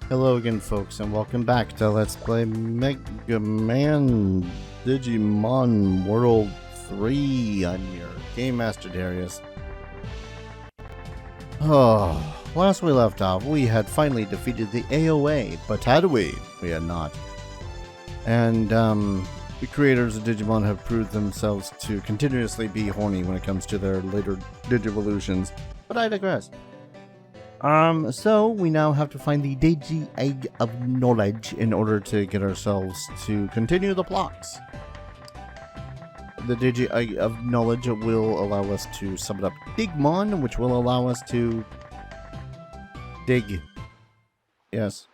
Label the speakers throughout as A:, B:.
A: Hello again, folks, and welcome back to Let's Play Mega Man Digimon World 3. I'm your Game Master, Darius. Oh, last we left off, we had finally defeated the AOA, but had we? We had not. And, the creators of Digimon have proved themselves to continuously be horny when it comes to their later Digivolutions, but I digress. So we now have to find the Digi Egg of Knowledge in order to get ourselves to continue the plots. The Digi Egg of Knowledge will allow us to summon up Digimon, which will allow us to dig. Yes.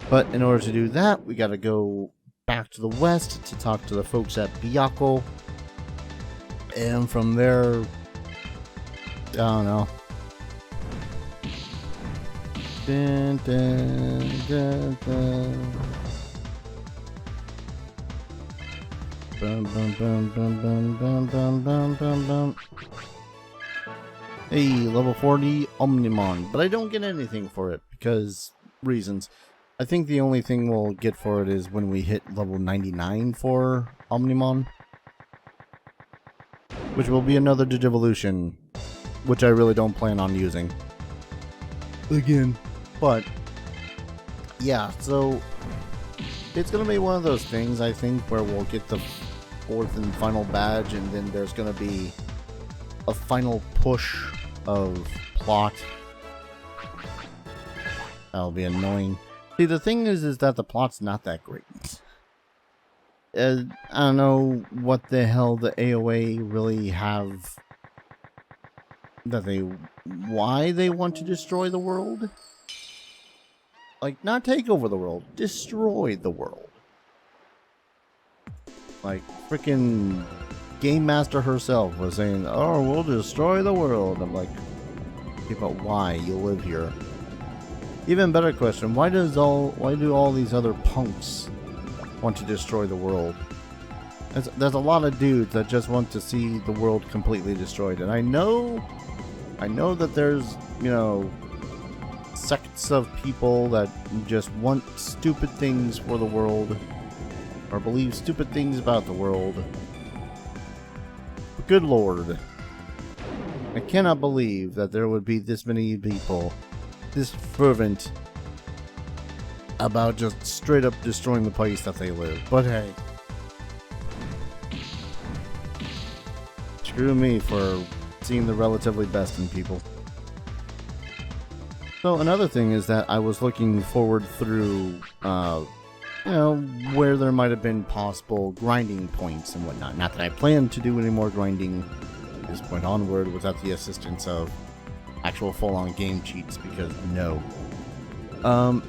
A: But in order to do that, we gotta go back to the west to talk to the folks at Bianco. And from there, I don't know. Dun, dun, dun, dun. Bum, bum, bum, bum, bum, bum, bum, bum, bum, bum. Hey, level 40 Omnimon, but I don't get anything for it because reasons. I think the only thing we'll get for it is when we hit level 99 for Omnimon, which will be another Digivolution, which I really don't plan on using again. But yeah, so it's gonna be one of those things, I think, where we'll get the fourth and final badge, and then there's gonna be a final push of plot. That'll be annoying. See, the thing is that the plot's not that great. I don't know what the hell the AOA really have that why they want to destroy the world. Like, not take over the world, destroy the world. Like, freaking Game Master herself was saying, oh, we'll destroy the world. I'm like, okay, but why? You live here. Even better question, why do all these other punks want to destroy the world? There's a lot of dudes that just want to see the world completely destroyed. And I know that there's, you know, sects of people that just want stupid things for the world, or believe stupid things about the world. But good lord, I cannot believe that there would be this many people this fervent about just straight up destroying the place that they live. But hey, screw me for seeing the relatively best in people. So another thing is that I was looking forward through, you know, where there might have been possible grinding points and whatnot. Not that I plan to do any more grinding from this point onward without the assistance of actual full-on game cheats, because no.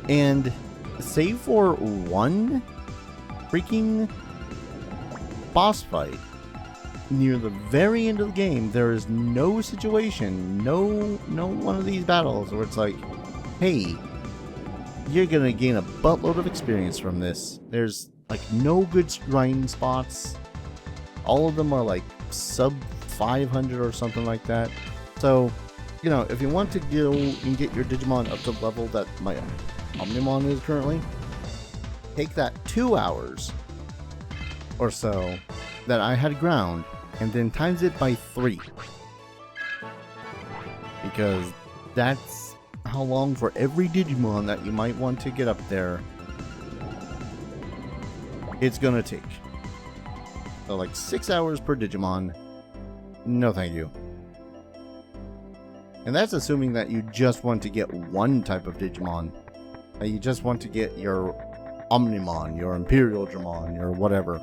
A: And save for one freaking boss fight near the very end of the game, there is no situation, no one of these battles where it's like, hey, you're gonna gain a buttload of experience from this. There's like no good grinding spots. All of them are like sub 500 or something like that. So, you know, if you want to go and get your Digimon up to the level that my Omnimon is currently, take that 2 hours or so that I had ground, and then times it by 3. Because that's how long for every Digimon that you might want to get up there it's gonna take. So like 6 hours per Digimon. No thank you. And that's assuming that you just want to get one type of Digimon. That you just want to get your Omnimon, your Imperial Dramon, your whatever.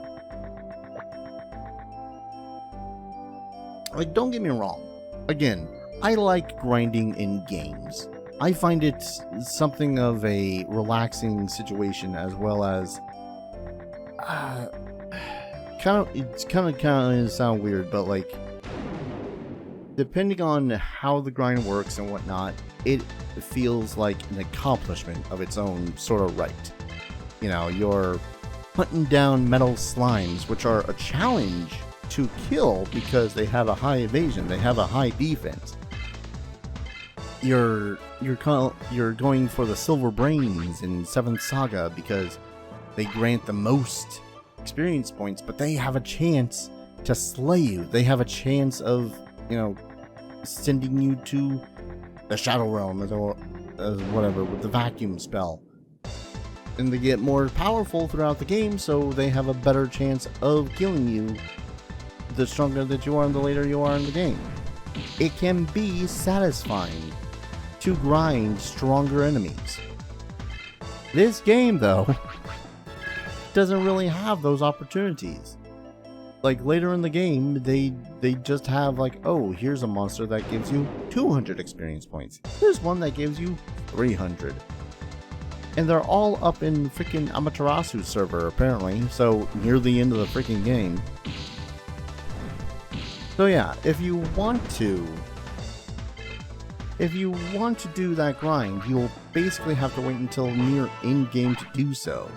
A: Like, don't get me wrong. Again, I like grinding in games. I find it something of a relaxing situation, as well as it's kind of sound weird, but like, depending on how the grind works and whatnot, it feels like an accomplishment of its own sort of right. You know, you're hunting down metal slimes, which are a challenge to kill because they have a high evasion, they have a high defense. you're going for the silver brains in 7th Saga because they grant the most experience points, but they have a chance to slay you. They have a chance of, sending you to the Shadow Realm or whatever with the vacuum spell. And they get more powerful throughout the game, so they have a better chance of killing you the stronger that you are and the later you are in the game. It can be satisfying to grind stronger enemies. This game, though, doesn't really have those opportunities. Like, later in the game, they just have, like, oh, here's a monster that gives you 200 experience points. Here's one that gives you 300. And they're all up in freaking Amaterasu server, apparently, so near the end of the freaking game. So yeah, if you want to do that grind, you'll basically have to wait until near end game to do so.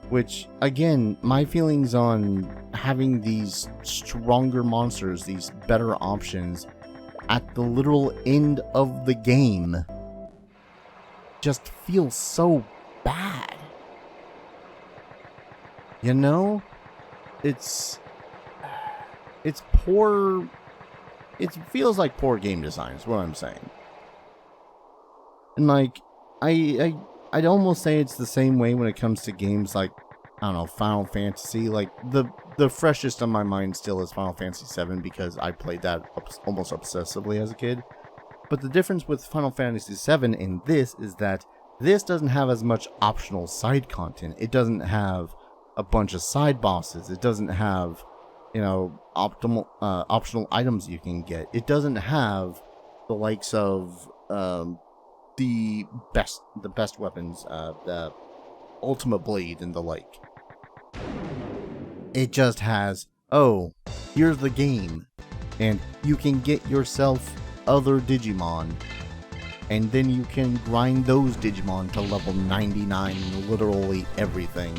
A: Which, again, my feelings on having these stronger monsters, these better options, at the literal end of the game, just feels so bad. It's poor. It feels like poor game design is what I'm saying. And like, I'd almost say it's the same way when it comes to games like, I don't know, Final Fantasy. Like, the freshest on my mind still is Final Fantasy VII because I played that almost obsessively as a kid. But the difference with Final Fantasy VII and this is that this doesn't have as much optional side content. It doesn't have a bunch of side bosses. It doesn't have, optional items you can get. It doesn't have the likes of the best weapons, the Ultimate Blade and the like. It just has, oh, here's the game, and you can get yourself other Digimon, and then you can grind those Digimon to level 99 in literally everything.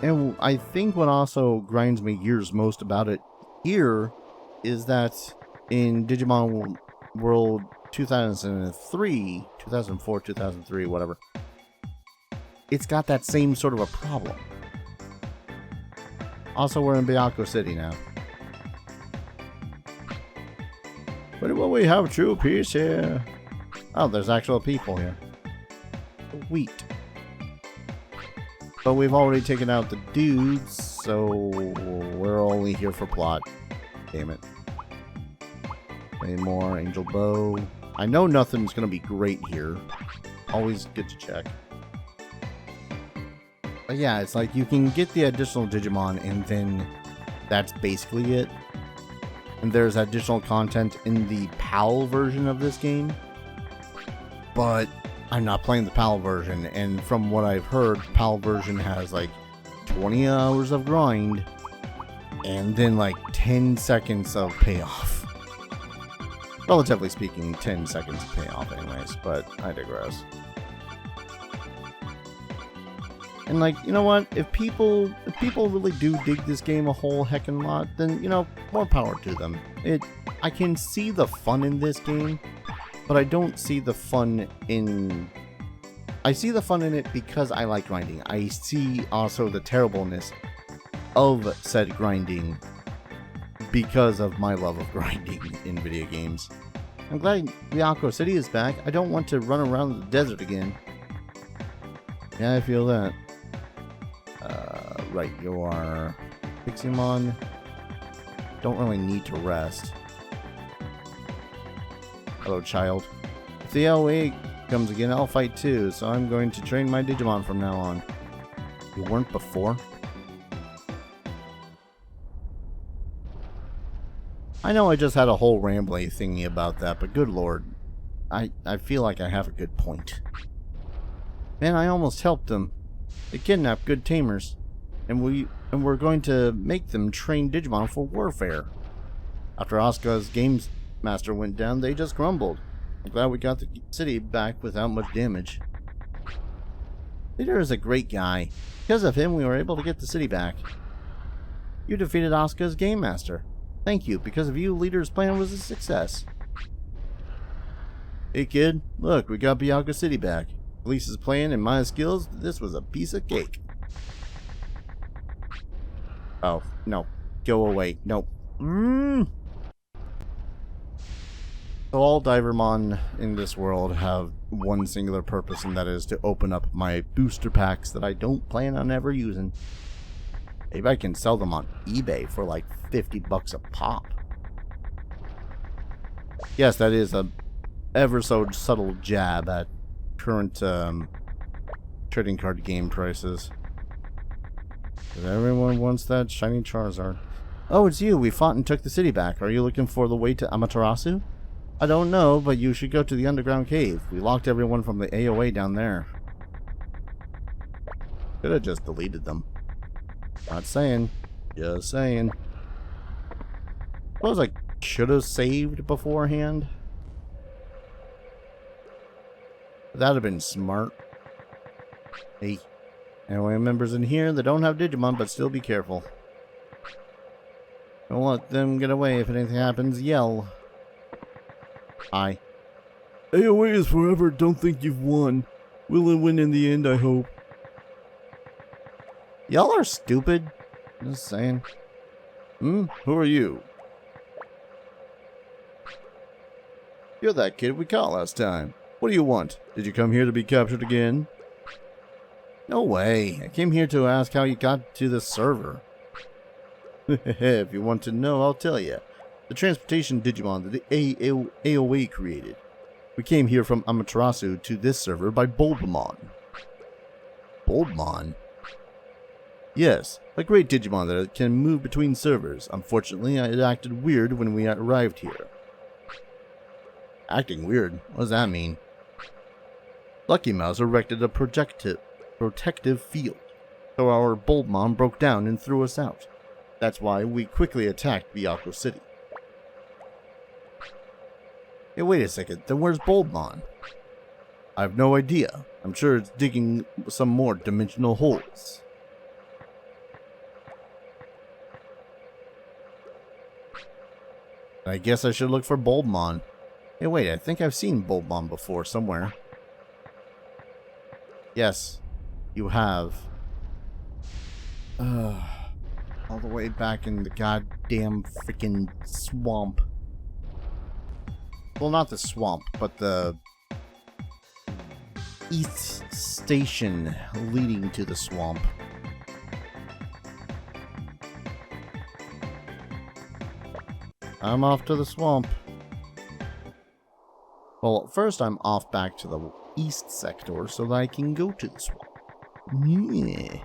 A: And I think what also grinds me gears most about it here is that in Digimon World 2003, 2004, 2003, whatever, it's got that same sort of a problem. Also, we're in Bianco City now. But will we have true peace here? Oh, there's actual people here. Sweet. But we've already taken out the dudes, so we're only here for plot. Damn it. Any more Angel Bow. I know nothing's gonna be great here. Always good to check. But yeah, it's like you can get the additional Digimon and then that's basically it. And there's additional content in the PAL version of this game. But I'm not playing the PAL version, and from what I've heard, PAL version has like 20 hours of grind and then like 10 seconds of payoff. Relatively speaking, 10 seconds of payoff anyways, but I digress. And like, you know what? If people really do dig this game a whole heckin' lot, then, more power to them. I can see the fun in this game, but I don't see the fun in... I see the fun in it because I like grinding. I see also the terribleness of said grinding because of my love of grinding in video games. I'm glad Bianco City is back. I don't want to run around the desert again. Yeah, I feel that. Right, you are Piximon. Don't really need to rest. Hello, child. If the LA comes again, I'll fight too, so I'm going to train my Digimon from now on. You weren't before? I know I just had a whole rambly thingy about that, but good lord. I feel like I have a good point. Man, I almost helped them. They kidnapped good tamers. And we're going to make them train Digimon for warfare. After Asuka's games master went down, they just grumbled. I'm glad we got the city back without much damage. Leader is a great guy. Because of him, we were able to get the city back. You defeated Asuka's Game Master. Thank you. Because of you, Leader's plan was a success. Hey kid, look, we got Bianco City back. Lisa's plan and my skills, this was a piece of cake. Oh, no. Go away. No. So all Divermon in this world have one singular purpose, and that is to open up my booster packs that I don't plan on ever using. Maybe I can sell them on eBay for like 50 bucks a pop. Yes, that is a ever so subtle jab at current trading card game prices. Because everyone wants that shiny Charizard. Oh, it's you. We fought and took the city back. Are you looking for the way to Amaterasu? I don't know, but you should go to the underground cave. We locked everyone from the AOA down there. Could have just deleted them. Not saying. Just saying. Suppose I should have saved beforehand. That'd have been smart. Hey. AOA members in here that don't have Digimon, but still be careful. Don't let them get away. If anything happens, yell. Hi. AOA is forever. Don't think you've won. We'll win in the end, I hope. Y'all are stupid. Just saying. Who are you? You're that kid we caught last time. What do you want? Did you come here to be captured again? No way. I came here to ask how you got to the server. If you want to know, I'll tell you. The transportation Digimon that the AOA created. We came here from Amaterasu to this server by Bulbmon. Bulbmon? Yes, a great Digimon that can move between servers. Unfortunately, it acted weird when we arrived here. Acting weird? What does that mean? Lucky Mouse erected a protective field, so our Bulbmon broke down and threw us out. That's why we quickly attacked Bianco City. Hey, wait a second, then where's Bulbmon? I have no idea. I'm sure it's digging some more dimensional holes. I guess I should look for Bulbmon. Hey, wait, I think I've seen Bulbmon before somewhere. Yes, you have. All the way back in the goddamn freaking swamp. Well, not the swamp, but the east station leading to the swamp. I'm off to the swamp. Well, first I'm off back to the east sector so that I can go to the swamp. Yeah.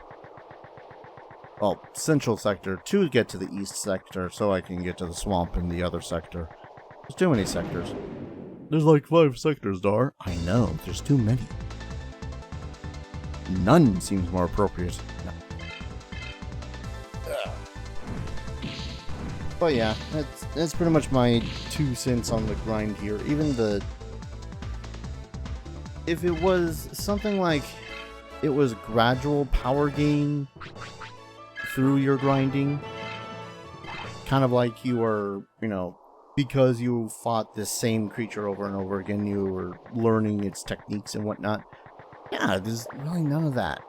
A: Well, central sector to get to the east sector so I can get to the swamp in the other sector. There's too many sectors. There's like 5 sectors, Dar. I know, there's too many. None seems more appropriate. No. But yeah, that's pretty much my 2 cents on the grind here. Even the... If it was something like it was gradual power gain through your grinding, kind of like you were, you know, because you fought the same creature over and over again, you were learning its techniques and whatnot. Yeah, there's really none of that.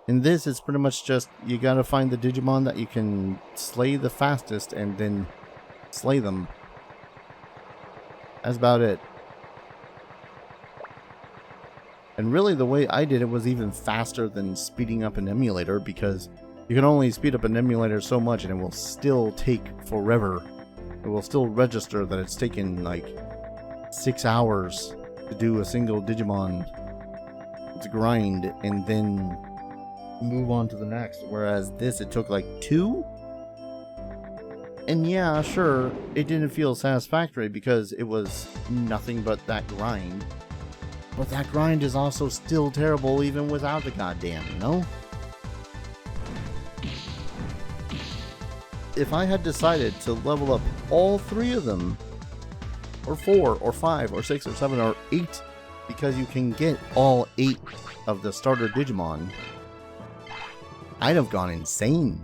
A: In this, it's pretty much just, you gotta find the Digimon that you can slay the fastest and then slay them. That's about it. And really, the way I did it was even faster than speeding up an emulator, because you can only speed up an emulator so much and it will still take forever. It will still register that it's taken like 6 hours to do a single Digimon to grind and then move on to the next. Whereas this, it took like 2? And yeah, sure, it didn't feel satisfactory because it was nothing but that grind. But that grind is also still terrible even without the goddamn, you know? If I had decided to level up all 3 of them, or 4, or 5, or 6, or 7, or 8 because you can get all 8 of the starter Digimon, I'd have gone insane.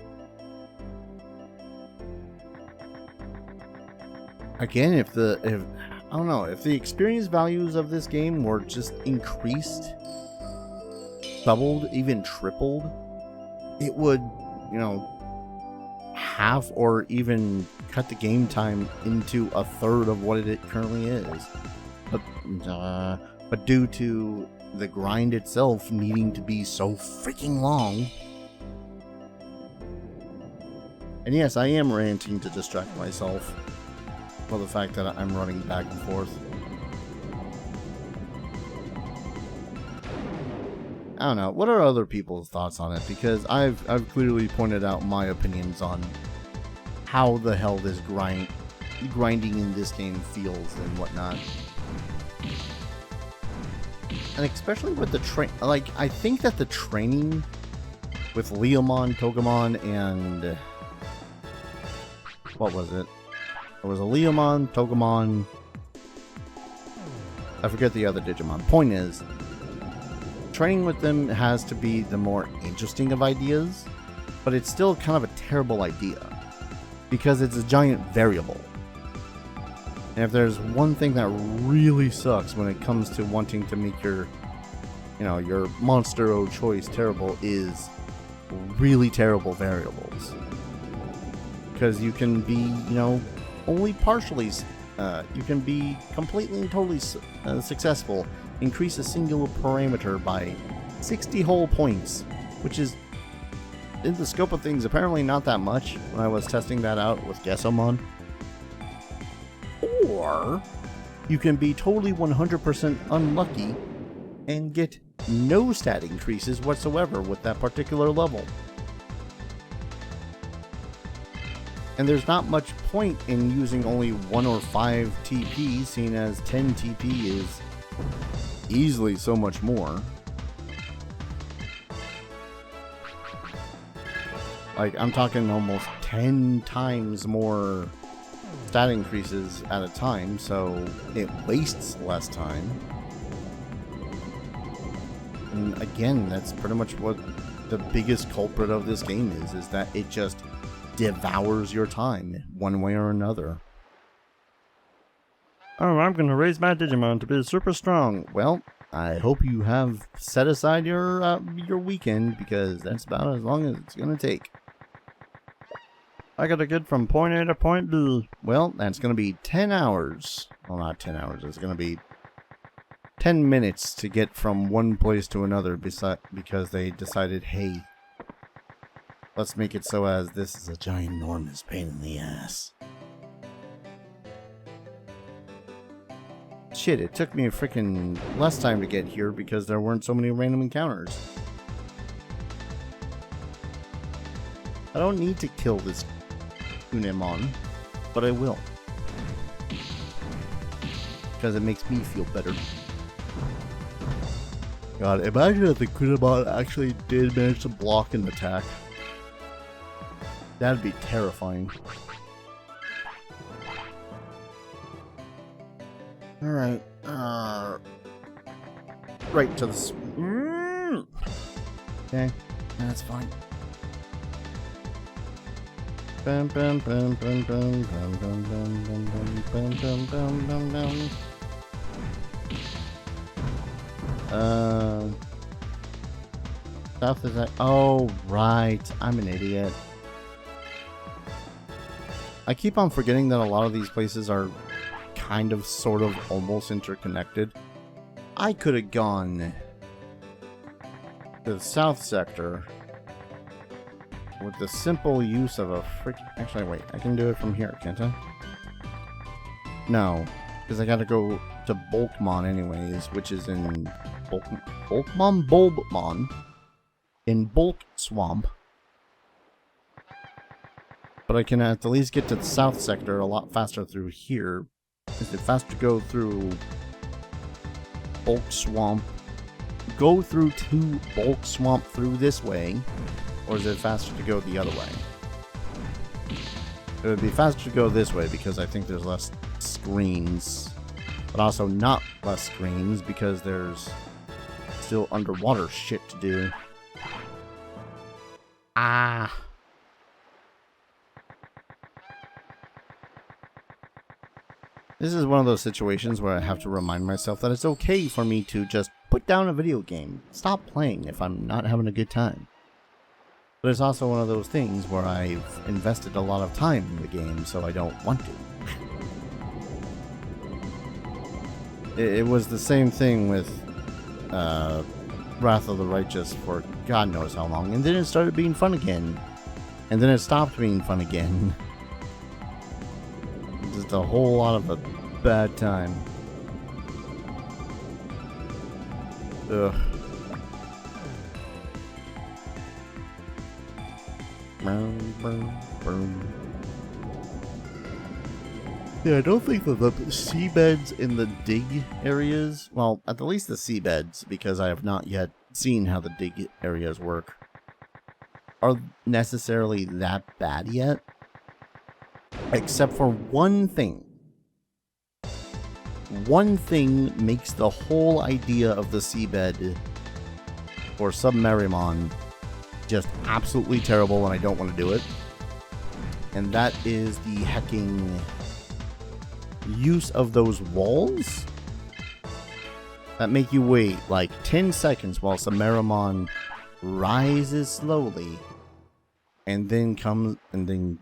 A: Again, if I don't know, if the experience values of this game were just increased, doubled, even tripled, it would, you know, half or even cut the game time into a third of what it currently is. But due to the grind itself needing to be so freaking long. And yes, I am ranting to distract myself for the fact that I'm running back and forth. I don't know. What are other people's thoughts on it? Because I've clearly pointed out my opinions on how the hell this grinding in this game feels and whatnot. And especially with the I think that the training with Leomon, Togemon, and what was it? There was a Leomon, Togemon. I forget the other Digimon. Point is, training with them has to be the more interesting of ideas, but it's still kind of a terrible idea because it's a giant variable. And if there's one thing that really sucks when it comes to wanting to make your, you know, your monster of choice terrible, is really terrible variables. Because you can be, you know, only partially, you can be completely and totally successful, increase a single parameter by 60 whole points, which is, in the scope of things, apparently not that much when I was testing that out with Gesomon. Or you can be totally 100% unlucky and get no stat increases whatsoever with that particular level. And there's not much point in using only 1 or 5 TP, seeing as 10 TP is easily so much more. Like, I'm talking almost 10 times more stat increases at a time, so it wastes less time. And again, that's pretty much what the biggest culprit of this game is that it just devours your time one way or another. Oh, I'm gonna raise my Digimon to be super strong. Well, I hope you have set aside your weekend, because that's about as long as it's gonna take. I gotta get from point A to point B. Well, that's gonna be 10 hours. Well, not 10 hours. It's gonna be 10 minutes to get from one place to another, because they decided, hey, let's make it so as this is a ginormous pain in the ass. Shit, it took me a freaking less time to get here because there weren't so many random encounters. I don't need to kill this Unemon, but I will. Because it makes me feel better. God, imagine if the Kunemon actually did manage to block an attack. That'd be terrifying. Alright, right to the... Okay, that's fine. Bum, bum, bum, bum, bum, bum, bum, bum, bum, bum, bum, bum, bum, bum. South is that... Oh, right. I'm an idiot. I keep on forgetting that a lot of these places are kind of, sort of, almost interconnected. I could have gone to the south sector with the simple use of a Actually, wait. I can do it from here, can't I? No, because I gotta go to Bulbmon anyways, which is in Bulbmon in Bulk Swamp. But I can at least get to the south sector a lot faster through here. Is it faster to go through Bulk Swamp? Go through to Bulk Swamp through this way? Or is it faster to go the other way? It would be faster to go this way because I think there's less screens but also not less screens because there's still underwater shit to do. Ah. This is one of those situations where I have to remind myself that it's okay for me to just put down a video game. Stop playing if I'm not having a good time. But it's also one of those things where I've invested a lot of time in the game, so I don't want to. It was the same thing with Wrath of the Righteous for God knows how long, and then it started being fun again. And then it stopped being fun again. Just a whole lot of a bad time. Ugh. Yeah, I don't think that the seabeds in the dig areas, well, at the least the seabeds, because I have not yet seen how the dig areas work, are necessarily that bad yet. Except for one thing. One thing makes the whole idea of the seabed or Submerimon just absolutely terrible, and I don't want to do it. And that is the hecking use of those walls that make you wait like 10 seconds while Submerimon rises slowly and then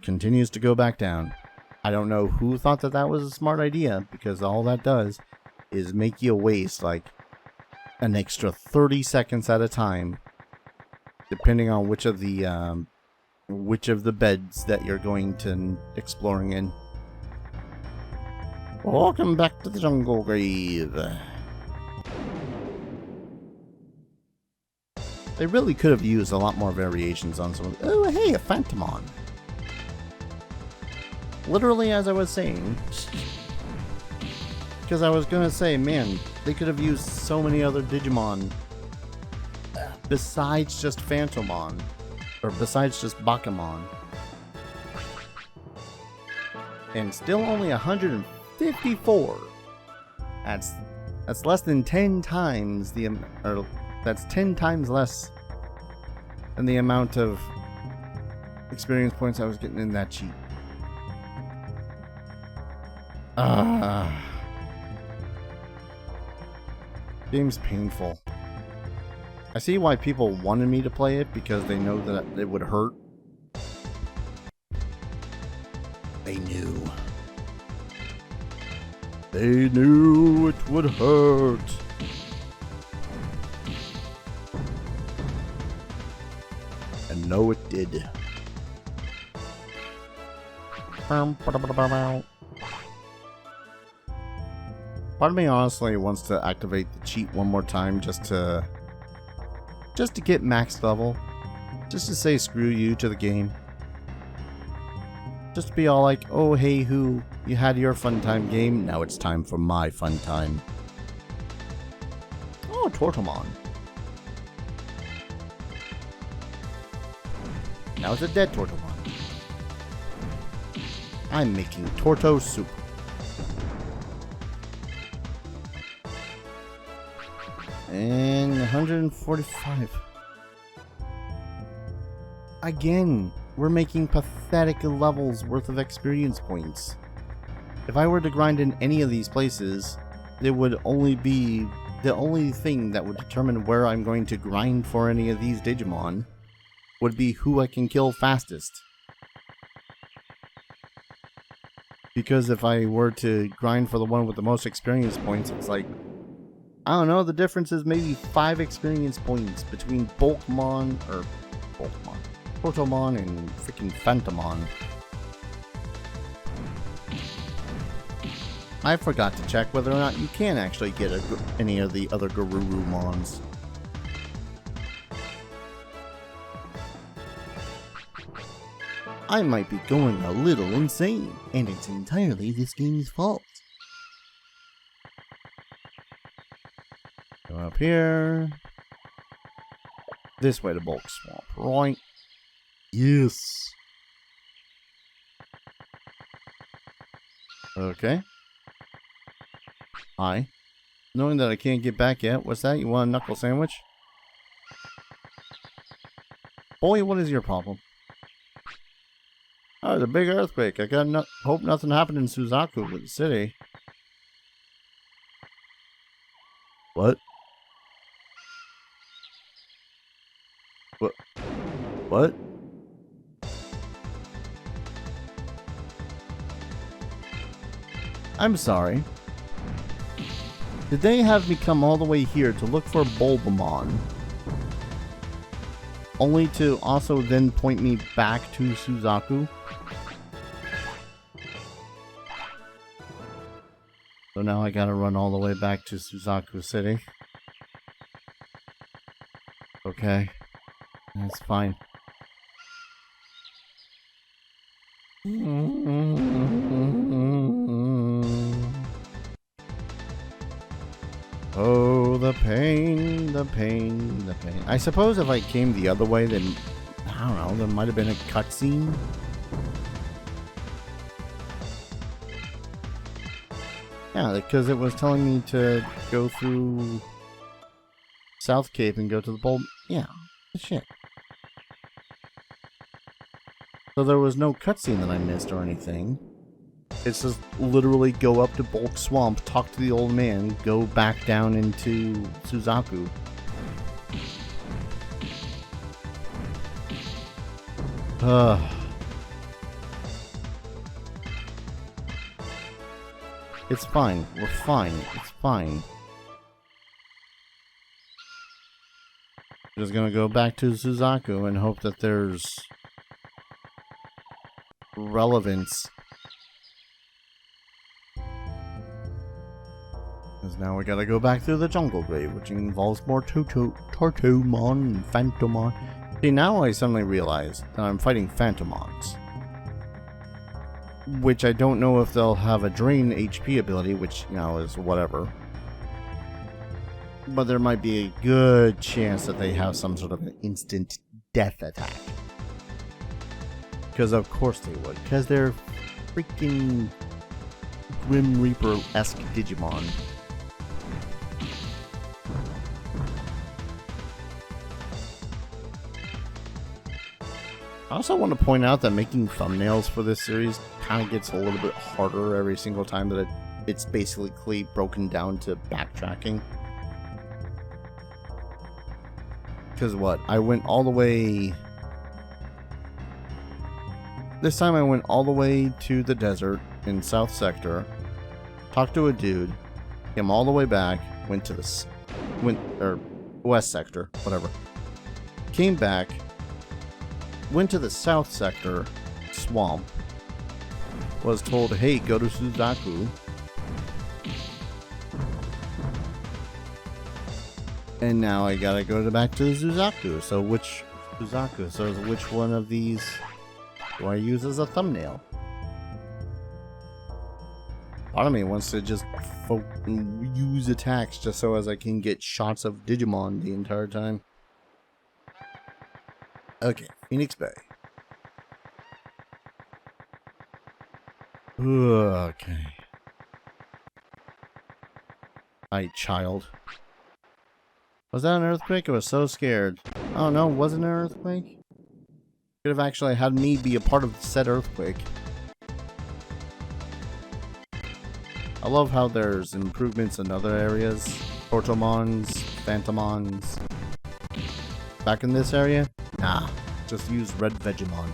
A: continues to go back down. I don't know who thought that that was a smart idea, because all that does is make you waste like an extra 30 seconds at a time, depending on which of the beds that you're going to exploring in. Welcome back to the jungle grave. They really could have used a lot more variations on some of the... Oh, hey, a Phantomon. Literally, as I was saying. Because I was going to say, man, they could have used so many other Digimon besides just Phantomon. Or besides just Backtracking. And still only 154. That's less than 10 times the... Or that's 10 times less than the amount of experience points I was getting in that cheat. Game's painful. I see why people wanted me to play it, because they know that it would hurt. They knew. They knew it would hurt. And no, it did. Part of me honestly wants to activate the cheat one more time just to get max level. Just to say screw you to the game. Just to be all like, oh hey who, you had your fun time game, now it's time for my fun time. Oh, Tortomon. Now it's a dead Tortomon. I'm making Torto soup. And 145. Again, we're making pathetic levels worth of experience points. If I were to grind in any of these places, it would only be the only thing that would determine where I'm going to grind for any of these Digimon would be who I can kill fastest. Because if I were to grind for the one with the most experience points, it's like, I don't know, the difference is maybe 5 experience points between Bulbmon, Tortomon, and freaking Phantomon. I forgot to check whether or not you can actually get any of the other Garurumons. I might be going a little insane, and it's entirely this game's fault. Go up here. This way to Bulk Swamp, right? Yes. Okay. Hi. Knowing that I can't get back yet, what's that? You want a knuckle sandwich? Boy, what is your problem? Oh, the big earthquake. I got hope nothing happened in Suzaku with the city. What? What? What? I'm sorry. Did they have me come all the way here to look for Bulbmon? Only to also then point me back to Suzaku? So now I gotta run all the way back to Suzaku City. Okay. That's fine. Oh, the pain, the pain, the pain. I suppose if I came the other way, then, I don't know, there might have been a cutscene. Yeah, because it was telling me to go through South Cape and go to the Bulb. Yeah, shit. So there was no cutscene that I missed or anything. It's just literally go up to Bulk Swamp, talk to the old man, go back down into Suzaku. It's fine. We're fine. It's fine. Just gonna go back to Suzaku and hope that there's relevance. Because now we gotta go back through the jungle grave, which involves more Tortomon and Phantomon. See, now I suddenly realize that I'm fighting Phantomons. Which I don't know if they'll have a drain HP ability, which, you know, is whatever. But there might be a good chance that they have some sort of an instant death attack. Because of course they would. Because they're freaking Grim Reaper-esque Digimon. I also want to point out that making thumbnails for this series kind of gets a little bit harder every single time that it's basically broken down to backtracking. Because what? I went all the way... This time I went all the way to the desert in South Sector, talked to a dude, came all the way back, went to the West Sector, whatever. Came back, went to the South Sector swamp, was told, hey, go to Suzaku. And now I gotta go back to Suzaku. So which Suzaku? So which one of these do I use as a thumbnail? Part of me wants to just use attacks just so as I can get shots of Digimon the entire time. Okay, Phoenix Bay. Okay. Hi, child. Was that an earthquake? I was so scared. Oh no, wasn't an earthquake? Could have actually had me be a part of said earthquake. I love how there's improvements in other areas. Tortomons, Phantomons. Back in this area? Nah, just use Red Vegemon.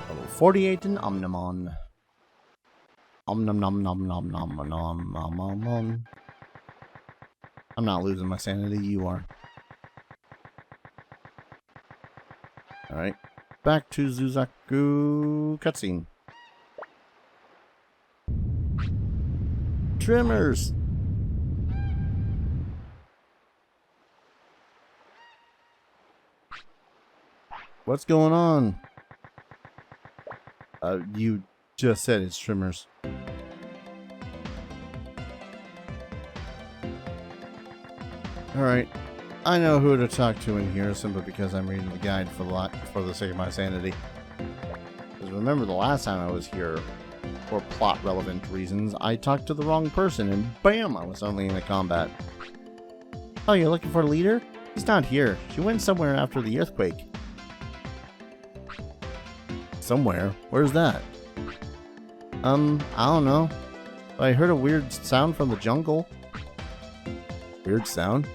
A: Level 48 in Omnimon. Nom nom nom nom nom nom nom nom nom. I'm not losing my sanity, you are. Alright. Back to Suzaku cutscene. Trimmers! What's going on? You just said it's trimmers. Alright. I know who to talk to in here simply because I'm reading the guide for the sake of my sanity. Because remember the last time I was here, for plot-relevant reasons, I talked to the wrong person and BAM! I was suddenly in a combat. Oh, you're looking for a leader? She's not here. She went somewhere after the earthquake. Somewhere? Where's that? I don't know. I heard a weird sound from the jungle. Weird sound?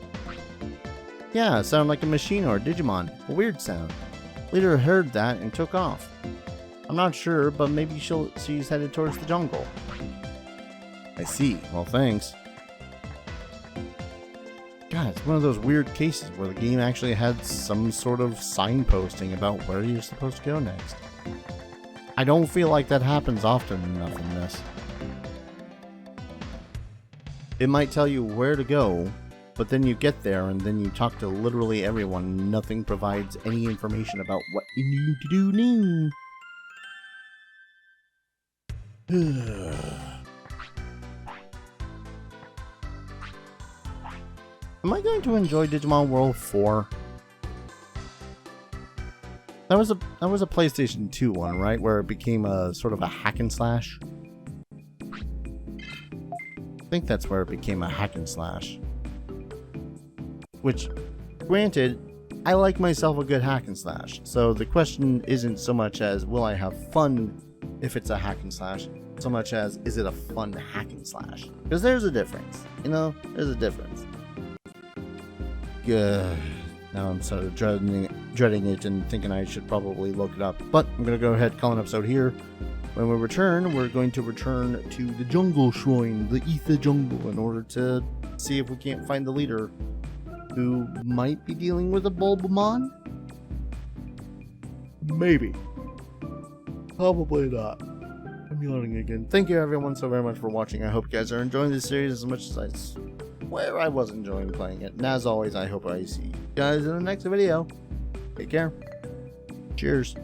A: Yeah, it sounded like a machine or a Digimon. A weird sound. Leader heard that and took off. I'm not sure, but maybe she's headed towards the jungle. I see. Well, thanks. God, it's one of those weird cases where the game actually had some sort of signposting about where you're supposed to go next. I don't feel like that happens often enough in this. It might tell you where to go, but then you get there and then you talk to literally everyone. Nothing provides any information about what you need to do now. Am I going to enjoy Digimon World 4? That was a PlayStation 2 one, right? Where it became a sort of a hack and slash. I think that's where it became a hack and slash. Which, granted, I like myself a good hack and slash. So the question isn't so much as will I have fun if it's a hack and slash, so much as is it a fun hack and slash? Because there's a difference. You know, there's a difference. Good. Now I'm sort of dreading it and thinking I should probably look it up. But I'm going to go ahead and call an episode here. When we return, we're going to return to the jungle shrine, the Ether jungle, in order to see if we can't find the leader who might be dealing with a Bulbmon? Maybe. Probably not. I'm yawning again. Thank you everyone so very much for watching. I hope you guys are enjoying this series as much as I swear I was enjoying playing it. And as always, I hope I see you guys in the next video. Take care. Cheers.